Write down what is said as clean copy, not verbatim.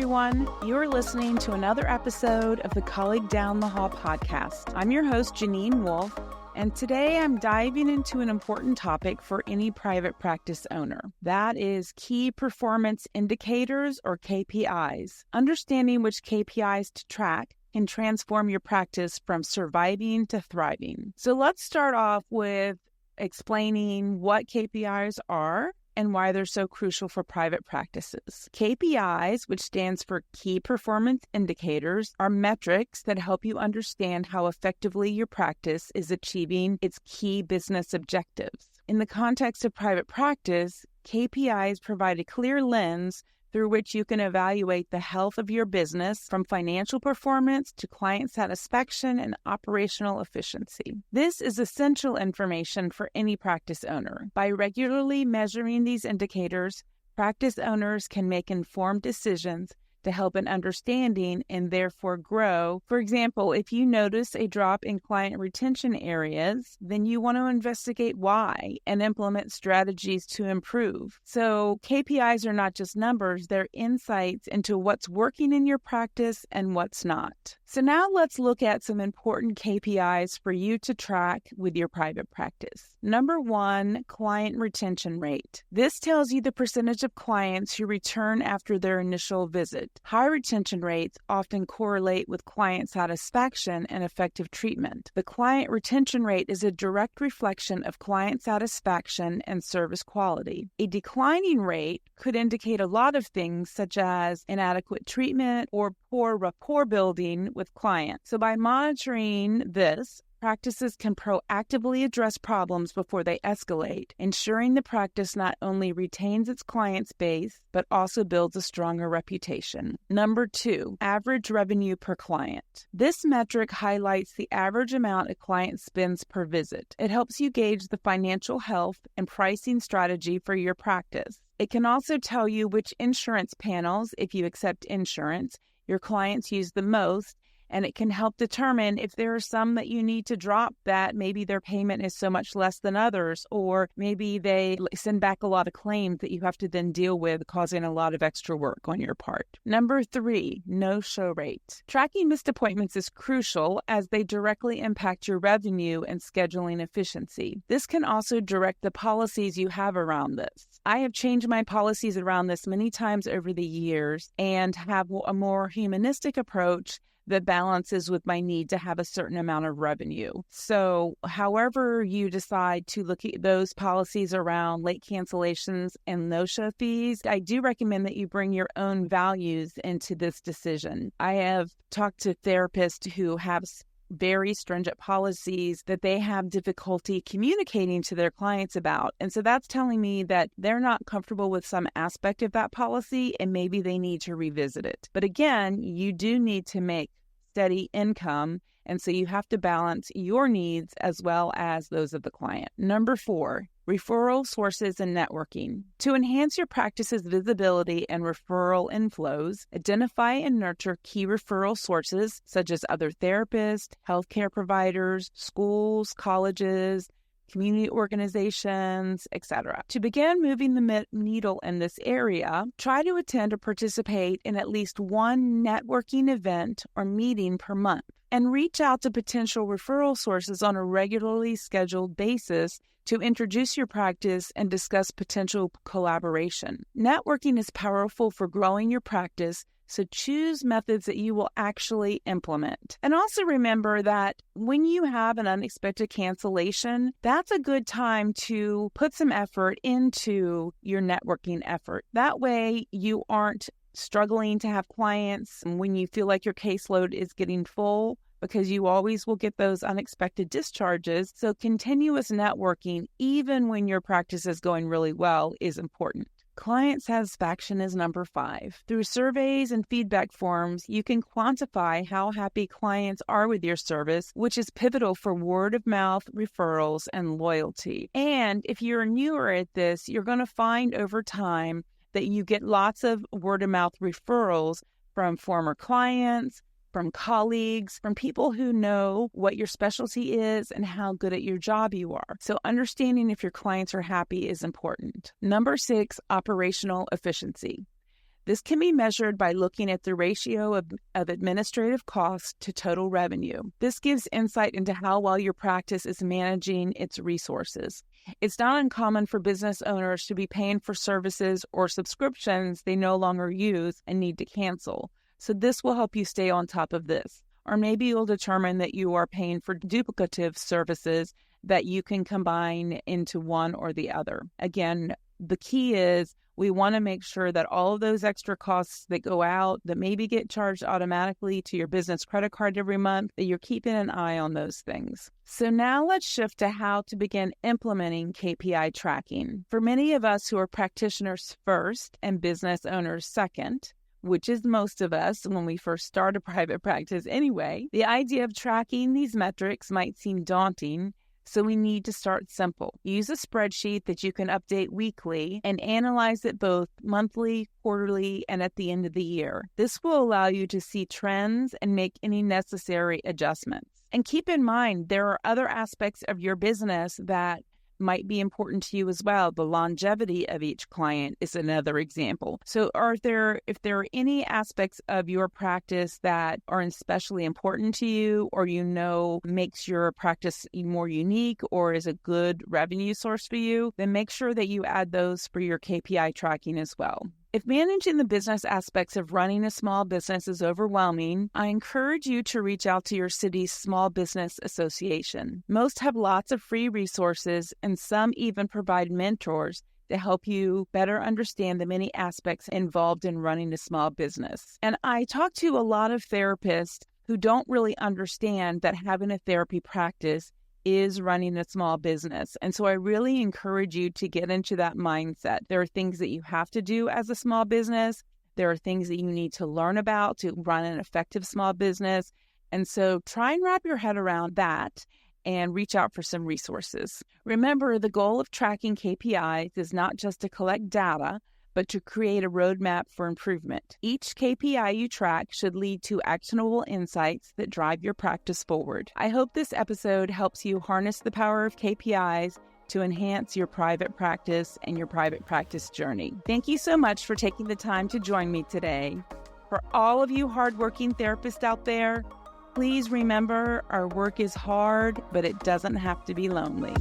everyone. You're listening to another episode of the Colleague Down the Hall podcast. I'm your host, Janine Wolf, and today I'm diving into an important topic for any private practice owner. That is key performance indicators, or KPIs. Understanding which KPIs to track can transform your practice from surviving to thriving. So let's start off with explaining what KPIs are and why they're so crucial for private practices. KPIs, which stands for Key Performance Indicators, are metrics that help you understand how effectively your practice is achieving its key business objectives. In the context of private practice, KPIs provide a clear lens through which you can evaluate the health of your business, from financial performance to client satisfaction and operational efficiency. This is essential information for any practice owner. By regularly measuring these indicators, practice owners can make informed decisions to help in understanding and therefore grow. For example, if you notice a drop in client retention areas, then you want to investigate why and implement strategies to improve. So KPIs are not just numbers, they're insights into what's working in your practice and what's not. So now let's look at some important KPIs for you to track with your private practice. Number 1, client retention rate. This tells you the percentage of clients who return after their initial visit. High retention rates often correlate with client satisfaction and effective treatment. The client retention rate is a direct reflection of client satisfaction and service quality. A declining rate could indicate a lot of things, such as inadequate treatment or poor rapport building with clients. So by monitoring this, practices can proactively address problems before they escalate, ensuring the practice not only retains its client base, but also builds a stronger reputation. Number 2, average revenue per client. This metric highlights the average amount a client spends per visit. It helps you gauge the financial health and pricing strategy for your practice. It can also tell you which insurance panels, if you accept insurance, your clients use the most, and it can help determine if there are some that you need to drop, that maybe their payment is so much less than others, or maybe they send back a lot of claims that you have to then deal with, causing a lot of extra work on your part. Number 3, no-show rate. Tracking missed appointments is crucial as they directly impact your revenue and scheduling efficiency. This can also direct the policies you have around this. I have changed my policies around this many times over the years and have a more humanistic approach that balances with my need to have a certain amount of revenue. So however you decide to look at those policies around late cancellations and no-show fees, I do recommend that you bring your own values into this decision. I have talked to therapists who have very stringent policies that they have difficulty communicating to their clients about. And so that's telling me that they're not comfortable with some aspect of that policy and maybe they need to revisit it. But again, you do need to make steady income, and so you have to balance your needs as well as those of the client. Number 4, referral sources and networking. To enhance your practice's visibility and referral inflows, identify and nurture key referral sources such as other therapists, healthcare providers, schools, colleges, community organizations, etc. To begin moving the needle in this area, try to attend or participate in at least one networking event or meeting per month, and reach out to potential referral sources on a regularly scheduled basis to introduce your practice and discuss potential collaboration. Networking is powerful for growing your practice, so choose methods that you will actually implement. And also remember that when you have an unexpected cancellation, that's a good time to put some effort into your networking effort. That way you aren't struggling to have clients when you feel like your caseload is getting full, because you always will get those unexpected discharges. So continuous networking, even when your practice is going really well, is important. Client satisfaction is number 5. Through surveys and feedback forms, you can quantify how happy clients are with your service, which is pivotal for word-of-mouth referrals and loyalty. And if you're newer at this, you're going to find over time that you get lots of word-of-mouth referrals from former clients, from colleagues, from people who know what your specialty is and how good at your job you are. So understanding if your clients are happy is important. Number 6, operational efficiency. This can be measured by looking at the ratio of administrative costs to total revenue. This gives insight into how well your practice is managing its resources. It's not uncommon for business owners to be paying for services or subscriptions they no longer use and need to cancel. So this will help you stay on top of this. Or maybe you'll determine that you are paying for duplicative services that you can combine into one or the other. Again, the key is we want to make sure that all of those extra costs that go out that maybe get charged automatically to your business credit card every month, that you're keeping an eye on those things. So now let's shift to how to begin implementing KPI tracking. For many of us who are practitioners first and business owners second, which is most of us when we first start a private practice anyway, the idea of tracking these metrics might seem daunting. So we need to start simple. Use a spreadsheet that you can update weekly and analyze it both monthly, quarterly, and at the end of the year. This will allow you to see trends and make any necessary adjustments. And keep in mind, there are other aspects of your business that might be important to you as well. The longevity of each client is another example. So if there are any aspects of your practice that are especially important to you, or makes your practice more unique or is a good revenue source for you, then make sure that you add those for your KPI tracking as well. If managing the business aspects of running a small business is overwhelming, I encourage you to reach out to your city's Small Business Association. Most have lots of free resources, and some even provide mentors to help you better understand the many aspects involved in running a small business. And I talk to a lot of therapists who don't really understand that having a therapy practice is running a small business. And so I really encourage you to get into that mindset. There are things that you have to do as a small business. There are things that you need to learn about to run an effective small business. And so try and wrap your head around that and reach out for some resources. Remember, the goal of tracking KPIs is not just to collect data, but to create a roadmap for improvement. Each KPI you track should lead to actionable insights that drive your practice forward. I hope this episode helps you harness the power of KPIs to enhance your private practice and your private practice journey. Thank you so much for taking the time to join me today. For all of you hardworking therapists out there, please remember our work is hard, but it doesn't have to be lonely.